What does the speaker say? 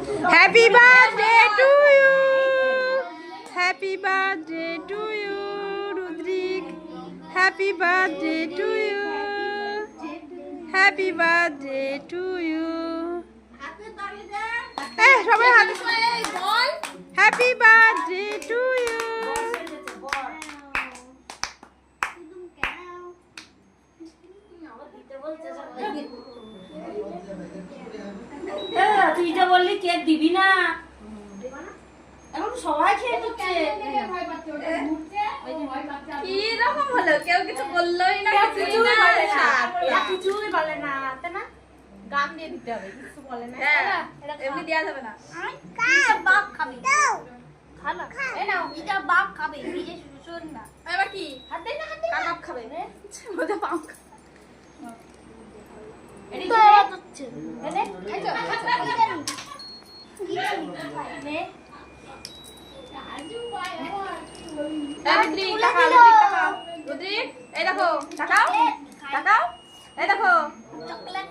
Happy birthday to you. Happy birthday to you, Rudrik. Happy birthday to you. Happy birthday to you. সবাই হাত বল। Happy birthday to you. তুই যা বললি cake দিবি না, এখন সবাই খেয়ে নিচ্ছে। কি রকম হলো, কেউ কিছু বললোই না, কিছুই বলে না, তাই না? গান দিয়ে দিতে হবে, কিছু বলে না, এমনি দেওয়া যাবে না। বাপ খাবে খানা, এই নাও এটা বাপ খাবে, নিজে শুন না। এবার কি হাত দে না, হাত দে, বাপ খাবে ওটা বাপ খাবে। এডি তো হচ্ছে এনে এই তো নে রুদ্রিক তাকাও, রুদ্রিক এই দেখো, তাকাও তাকাও, এই দেখো চকলেট